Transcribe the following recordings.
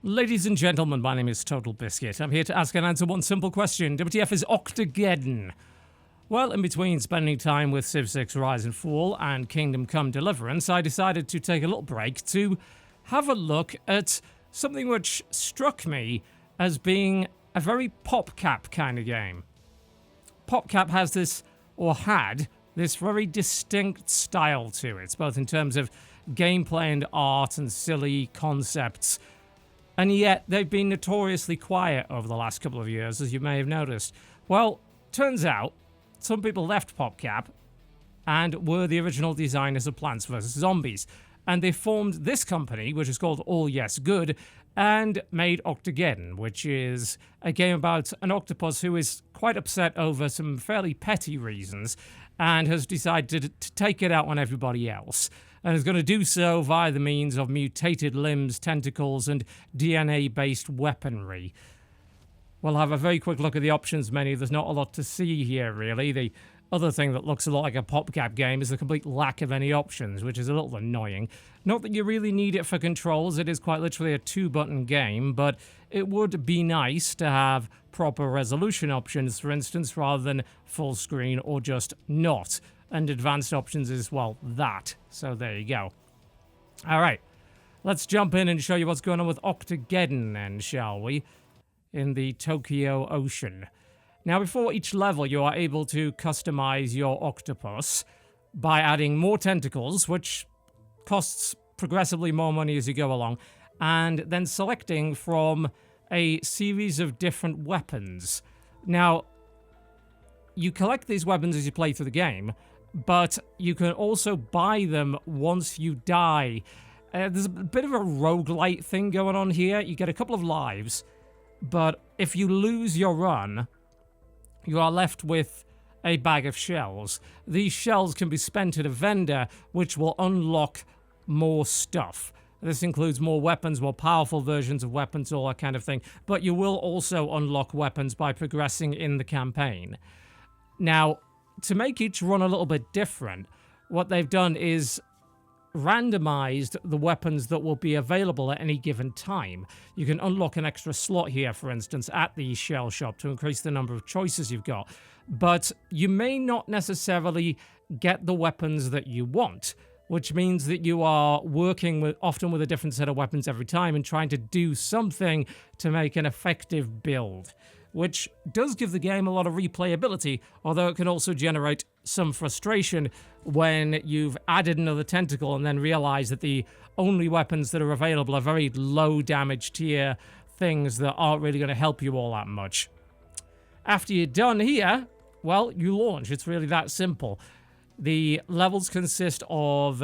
Ladies and gentlemen, my name is TotalBiscuit. I'm here to ask and answer one simple question. WTF is Octogeddon? Well, in between spending time with Civ 6 Rise and Fall and Kingdom Come Deliverance, I decided to take a little break to have a look at something which struck me as being a very PopCap kind of game. PopCap has this, or had, this very distinct style to it, both in terms of gameplay and art and silly concepts. And yet, they've been notoriously quiet over the last couple of years, as you may have noticed. Well, turns out, some people left PopCap and were the original designers of Plants vs. Zombies. And they formed this company, which is called All Yes Good, and made Octogeddon, which is a game about an octopus who is quite upset over some fairly petty reasons and has decided to take it out on everybody else. And is going to do so via the means of mutated limbs, tentacles, and DNA-based weaponry. We'll have a very quick look at the options menu. There's not a lot to see here, really. The other thing that looks a lot like a PopCap game is the complete lack of any options, which is a little annoying. Not that you really need it for controls. It is quite literally a two-button game, but it would be nice to have proper resolution options, for instance, rather than full screen or just not. And advanced options is, well, that. So there you go. All right. Let's jump in and show you what's going on with Octogeddon then, shall we? In the Tokyo Ocean. Now, before each level, you are able to customize your octopus by adding more tentacles, which costs progressively more money as you go along, and then selecting from a series of different weapons. Now, you collect these weapons as you play through the game, but you can also buy them once you die. There's a bit of a roguelite thing going on here. You get a couple of lives, but if you lose your run, you are left with a bag of shells. These shells can be spent at a vendor, which will unlock more stuff. This includes more weapons, more powerful versions of weapons, all that kind of thing. But you will also unlock weapons by progressing in the campaign. Now, to make each run a little bit different, what they've done is randomized the weapons that will be available at any given time. You can unlock an extra slot here, for instance, at the shell shop to increase the number of choices you've got. But you may not necessarily get the weapons that you want, which means that you are working often with a different set of weapons every time and trying to do something to make an effective build, which does give the game a lot of replayability, although it can also generate some frustration when you've added another tentacle and then realize that the only weapons that are available are very low damage tier things that aren't really going to help you all that much. After you're done here, well, you launch. It's really that simple. The levels consist of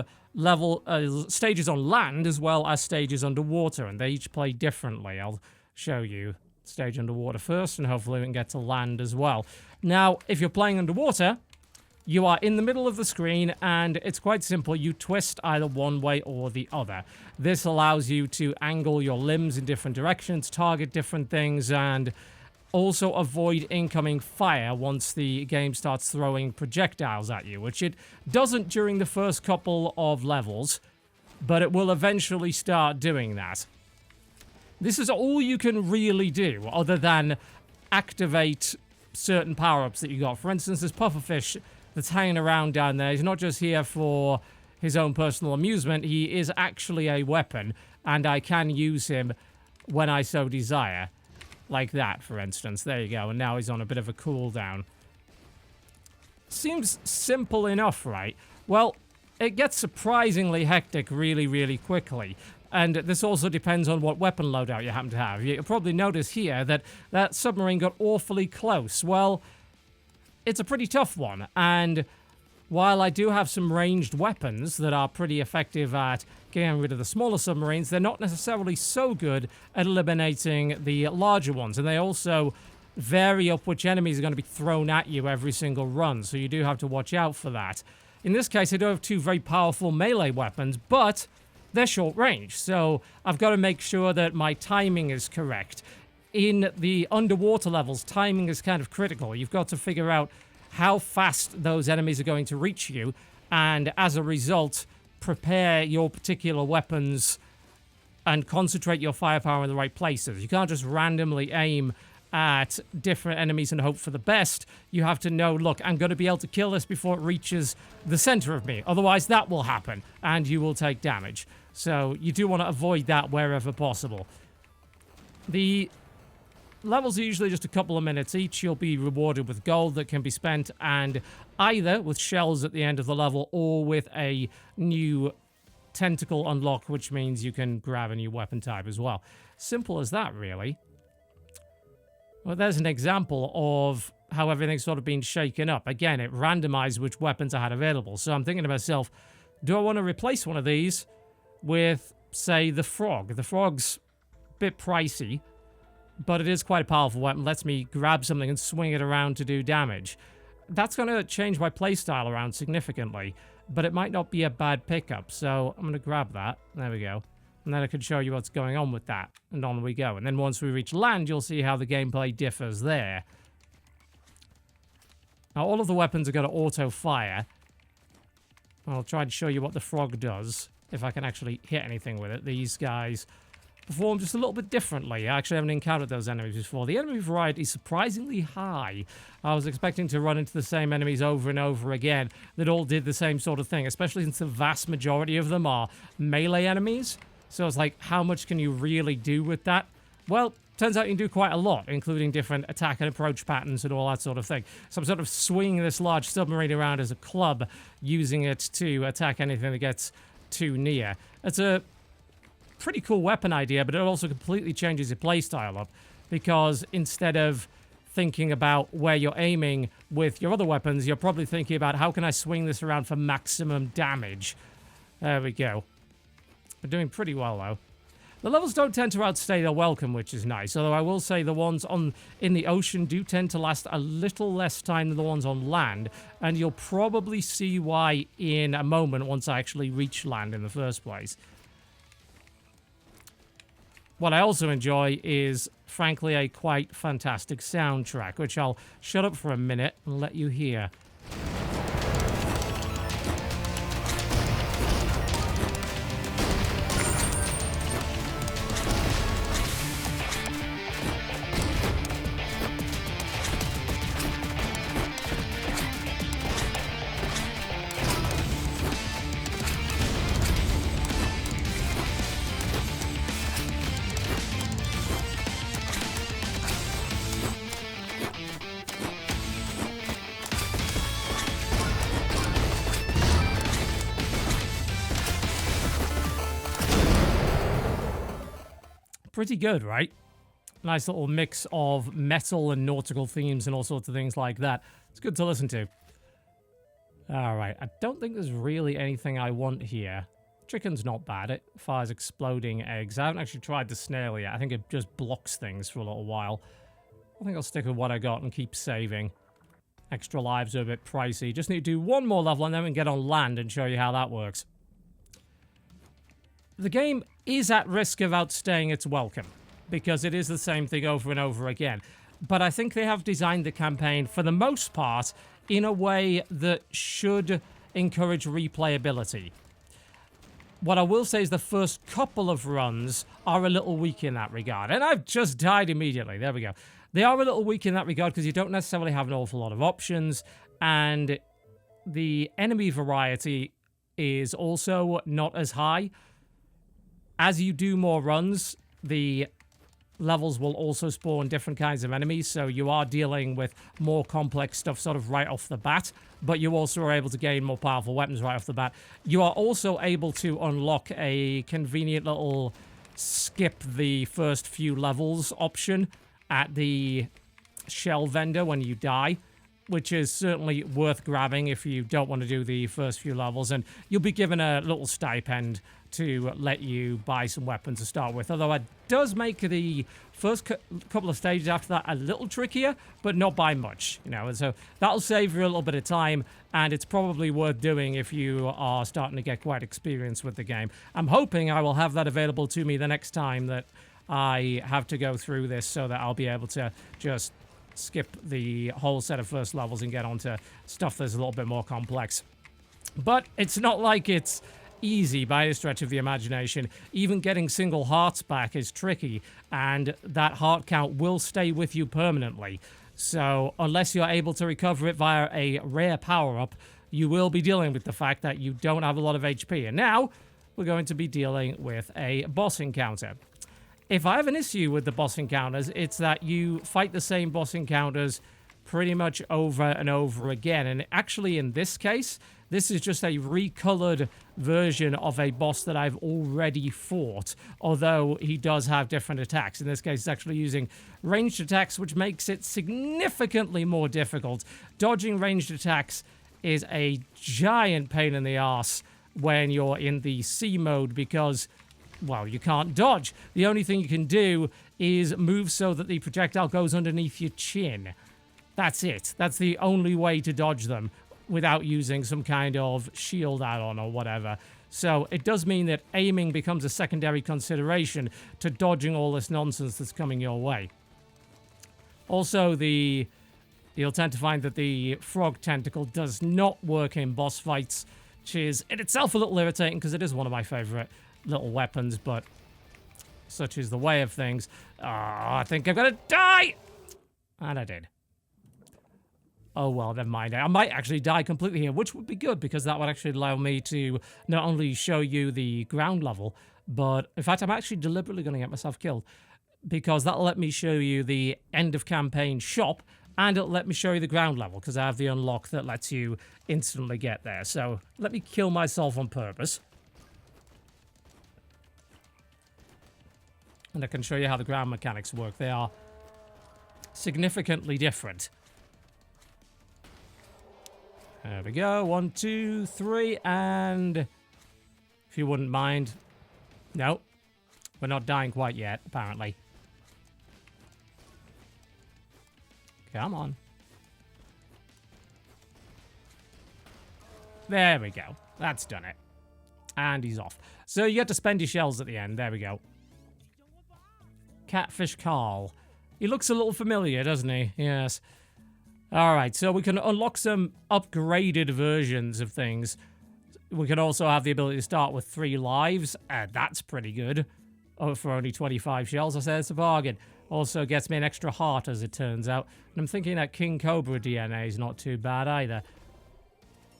stages on land as well as stages underwater, and they each play differently. I'll show you stage underwater first, and hopefully we can get to land as well. Now, if you're playing underwater, you are in the middle of the screen, and it's quite simple. You twist either one way or the other. This allows you to angle your limbs in different directions, target different things, and also avoid incoming fire once the game starts throwing projectiles at you, which it doesn't during the first couple of levels, but it will eventually start doing that. This is all you can really do, other than activate certain power-ups that you got. For instance, this pufferfish that's hanging around down there, he's not just here for his own personal amusement, he is actually a weapon, and I can use him when I so desire. Like that, for instance. There you go, and now he's on a bit of a cooldown. Seems simple enough, right? Well, it gets surprisingly hectic really, really quickly. And this also depends on what weapon loadout you happen to have. You'll probably notice here that that submarine got awfully close. Well, it's a pretty tough one. And while I do have some ranged weapons that are pretty effective at getting rid of the smaller submarines, they're not necessarily so good at eliminating the larger ones. And they also vary up which enemies are going to be thrown at you every single run. So you do have to watch out for that. In this case, I do have two very powerful melee weapons, but they're short range, so I've got to make sure that my timing is correct. In the underwater levels, timing is kind of critical. You've got to figure out how fast those enemies are going to reach you, and as a result, prepare your particular weapons and concentrate your firepower in the right places. You can't just randomly aim at different enemies and hope for the best. You have to know, look, I'm going to be able to kill this before it reaches the center of me. Otherwise, that will happen, and you will take damage. So you do want to avoid that wherever possible. The levels are usually just a couple of minutes each. You'll be rewarded with gold that can be spent, and either with shells at the end of the level or with a new tentacle unlock, which means you can grab a new weapon type as well. Simple as that, really. Well, there's an example of how everything's sort of been shaken up. Again, it randomized which weapons I had available. So I'm thinking to myself, do I want to replace one of these with, say, the frog? The frog's a bit pricey, but it is quite a powerful weapon. Lets me grab something and swing it around to do damage. That's going to change my playstyle around significantly, but it might not be a bad pickup. So I'm going to grab that. There we go. And then I can show you what's going on with that. And on we go. And then once we reach land, you'll see how the gameplay differs there. Now, all of the weapons are going to auto-fire. I'll try and show you what the frog does, if I can actually hit anything with it. These guys perform just a little bit differently. I actually haven't encountered those enemies before. The enemy variety is surprisingly high. I was expecting to run into the same enemies over and over again that all did the same sort of thing, especially since the vast majority of them are melee enemies. So it's like, how much can you really do with that? Well, turns out you can do quite a lot, including different attack and approach patterns and all that sort of thing. So I'm sort of swinging this large submarine around as a club, using it to attack anything that gets too near. It's a pretty cool weapon idea, but it also completely changes your playstyle up, because instead of thinking about where you're aiming with your other weapons, you're probably thinking about, how can I swing this around for maximum damage? There we go. We're doing pretty well, though. The levels don't tend to outstay their welcome, which is nice, although I will say the ones in the ocean do tend to last a little less time than the ones on land, and you'll probably see why in a moment once I actually reach land in the first place. What I also enjoy is, frankly, a quite fantastic soundtrack, which I'll shut up for a minute and let you hear. Pretty good, right? Nice little mix of metal and nautical themes and all sorts of things like that. It's good to listen to. Alright, I don't think there's really anything I want here. Chicken's not bad. It fires exploding eggs. I haven't actually tried the snail yet. I think it just blocks things for a little while. I think I'll stick with what I got and keep saving. Extra lives are a bit pricey. Just need to do one more level and then we can get on land and show you how that works. The game is at risk of outstaying its welcome, because it is the same thing over and over again. But I think they have designed the campaign, for the most part, in a way that should encourage replayability. What I will say is the first couple of runs are a little weak in that regard. And I've just died immediately. There we go. They are a little weak in that regard because you don't necessarily have an awful lot of options. And the enemy variety is also not as high. As you do more runs, the levels will also spawn different kinds of enemies, so you are dealing with more complex stuff sort of right off the bat, but you also are able to gain more powerful weapons right off the bat. You are also able to unlock a convenient little skip the first few levels option at the shell vendor when you die, which is certainly worth grabbing if you don't want to do the first few levels, and you'll be given a little stipend to let you buy some weapons to start with, although it does make the first couple of stages after that a little trickier, but not by much, you know, and so that'll save you a little bit of time, and it's probably worth doing if you are starting to get quite experienced with the game. I'm hoping I will have that available to me the next time that I have to go through this, so that I'll be able to just skip the whole set of first levels and get onto stuff that's a little bit more complex. But it's not like it's easy by a stretch of the imagination. Even getting single hearts back is tricky, and that heart count will stay with you permanently. So unless you're able to recover it via a rare power-up, you will be dealing with the fact that you don't have a lot of HP. And now we're going to be dealing with a boss encounter. If I have an issue with the boss encounters, it's that you fight the same boss encounters pretty much over and over again. And actually, in this case, this is just a recolored version of a boss that I've already fought, although he does have different attacks. In this case, it's actually using ranged attacks, which makes it significantly more difficult. Dodging ranged attacks is a giant pain in the arse when you're in the C mode because, well, you can't dodge. The only thing you can do is move so that the projectile goes underneath your chin. That's it. That's the only way to dodge them without using some kind of shield add-on or whatever. So it does mean that aiming becomes a secondary consideration to dodging all this nonsense that's coming your way. Also, you'll tend to find that the frog tentacle does not work in boss fights, which is in itself a little irritating because it is one of my favorite little weapons, but such is the way of things. Oh, I think I'm gonna die! And I did. Oh, well, never mind. I might actually die completely here, which would be good, because that would actually allow me to not only show you the ground level, but, in fact, I'm actually deliberately going to get myself killed, because that'll let me show you the end-of-campaign shop, and it'll let me show you the ground level, because I have the unlock that lets you instantly get there. So, let me kill myself on purpose. And I can show you how the ground mechanics work. They are significantly different. There we go. 1, 2, 3, and if you wouldn't mind. No, we're not dying quite yet, apparently. Come on. There we go. That's done it. And he's off. So you get to spend your shells at the end. There we go. Catfish Carl. He looks a little familiar, doesn't he? Yes. Alright, so we can unlock some upgraded versions of things. We can also have the ability to start with 3 lives. That's pretty good. Oh, for only 25 shells, I said it's a bargain. Also gets me an extra heart, as it turns out. And I'm thinking that King Cobra DNA is not too bad either.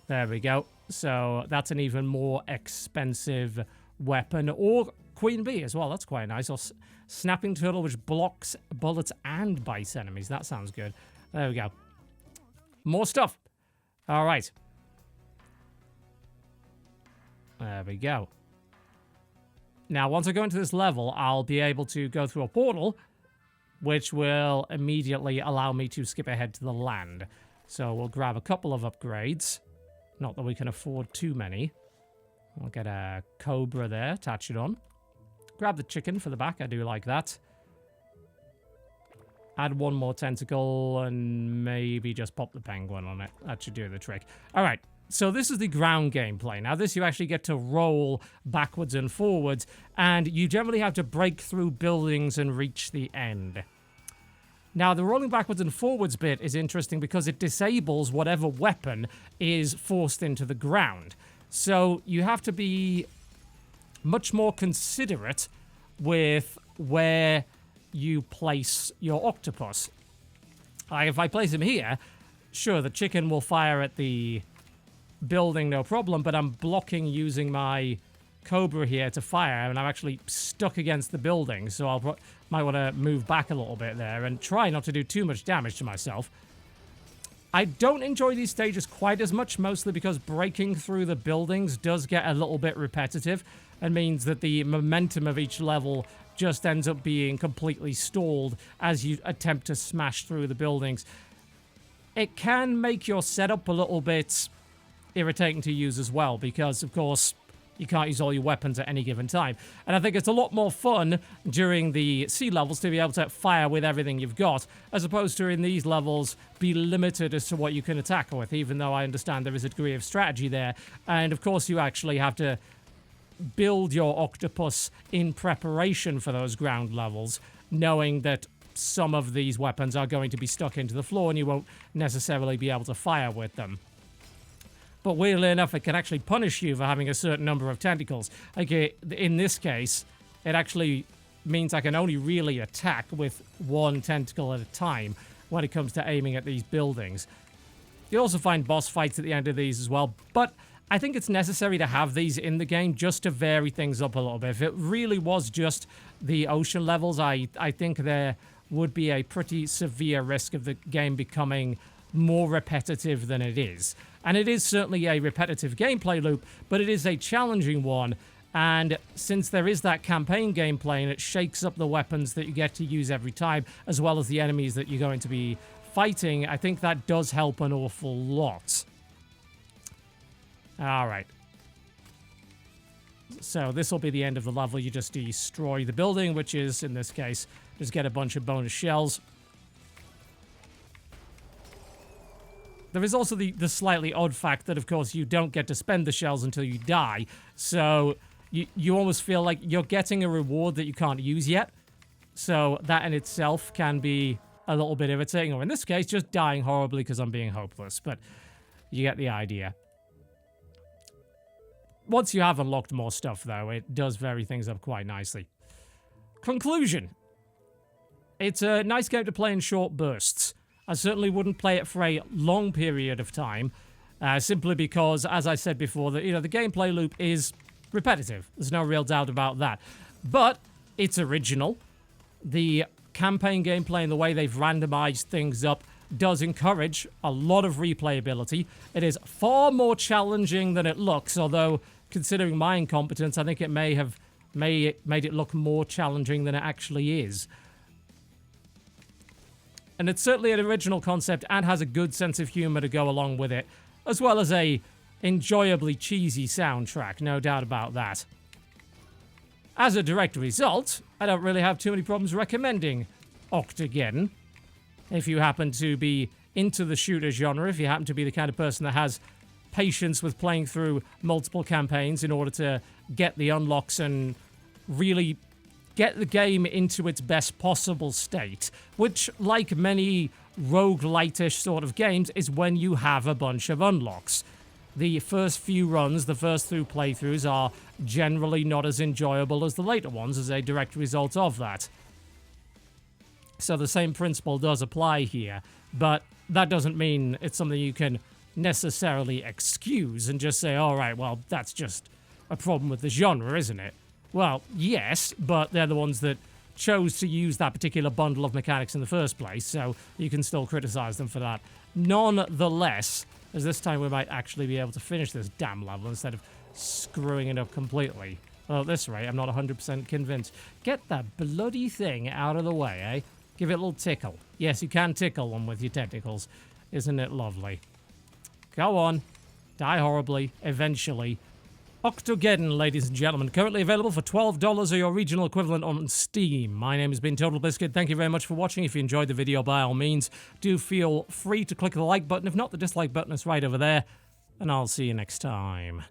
There we go. So that's an even more expensive weapon. Or Queen Bee as well. That's quite nice. Or Snapping Turtle, which blocks bullets and bites enemies. That sounds good. There we go. More stuff. All right. There we go. Now, once I go into this level, I'll be able to go through a portal, which will immediately allow me to skip ahead to the land. So we'll grab a couple of upgrades. Not that we can afford too many. I'll get a Cobra there, attach it on. Grab the chicken for the back. I do like that. Add one more tentacle and maybe just pop the penguin on it. That should do the trick. All right, so this is the ground gameplay. Now this you actually get to roll backwards and forwards, and you generally have to break through buildings and reach the end. Now the rolling backwards and forwards bit is interesting because it disables whatever weapon is forced into the ground. So you have to be much more considerate with where you place your octopus. If I place him here, sure, the chicken will fire at the building, no problem, but I'm blocking using my Cobra here to fire, and I'm actually stuck against the building, so I might want to move back a little bit there and try not to do too much damage to myself. I don't enjoy these stages quite as much, mostly because breaking through the buildings does get a little bit repetitive and means that the momentum of each level just ends up being completely stalled as you attempt to smash through the buildings. It can make your setup a little bit irritating to use as well, because, of course, you can't use all your weapons at any given time. And I think it's a lot more fun during the sea levels to be able to fire with everything you've got, as opposed to in these levels be limited as to what you can attack with, even though I understand there is a degree of strategy there. And, of course, you actually have to build your octopus in preparation for those ground levels, knowing that some of these weapons are going to be stuck into the floor and you won't necessarily be able to fire with them. but weirdly enough, it can actually punish you for having a certain number of tentacles. Like, in this case, it actually means I can only really attack with one tentacle at a time when it comes to aiming at these buildings. You also find boss fights at the end of these as well, but I think it's necessary to have these in the game just to vary things up a little bit. If it really was just the ocean levels, I think there would be a pretty severe risk of the game becoming more repetitive than it is. And it is certainly a repetitive gameplay loop, but it is a challenging one. And since there is that campaign gameplay and it shakes up the weapons that you get to use every time, as well as the enemies that you're going to be fighting, I think that does help an awful lot. Alright. So this will be the end of the level. You just destroy the building, which is, in this case, just get a bunch of bonus shells. There is also the slightly odd fact that, of course, you don't get to spend the shells until you die. So you almost feel like you're getting a reward that you can't use yet. So that in itself can be a little bit irritating. Or in this case, just dying horribly because I'm being hopeless. But you get the idea. Once you have unlocked more stuff, though, it does vary things up quite nicely. Conclusion. It's a nice game to play in short bursts. I certainly wouldn't play it for a long period of time, simply because, as I said before, the gameplay loop is repetitive. There's no real doubt about that. But it's original. The campaign gameplay and the way they've randomized things up does encourage a lot of replayability. It is far more challenging than it looks, although considering my incompetence, I think it may have made it look more challenging than it actually is. And it's certainly an original concept and has a good sense of humor to go along with it, as well as a enjoyably cheesy soundtrack, no doubt about that. As a direct result, I don't really have too many problems recommending Octogeddon. If you happen to be into the shooter genre, if you happen to be the kind of person that has patience with playing through multiple campaigns in order to get the unlocks and really get the game into its best possible state, which, like many roguelite-ish sort of games, is when you have a bunch of unlocks. The first few runs, the first few playthroughs, are generally not as enjoyable as the later ones as a direct result of that. So the same principle does apply here, but that doesn't mean it's something you can necessarily excuse and just say, all right, well, that's just a problem with the genre, isn't it? Well, yes, but they're the ones that chose to use that particular bundle of mechanics in the first place, so you can still criticize them for that. Nonetheless, as this time we might actually be able to finish this damn level instead of screwing it up completely. Well, at this rate, I'm not 100% convinced. Get that bloody thing out of the way, eh? Give it a little tickle. Yes, you can tickle them with your tentacles. Isn't it lovely? Go on. Die horribly. Eventually. Octogeddon, ladies and gentlemen. Currently available for $12 or your regional equivalent on Steam. My name has been TotalBiscuit. Thank you very much for watching. If you enjoyed the video, by all means, do feel free to click the like button. If not, the dislike button is right over there. And I'll see you next time.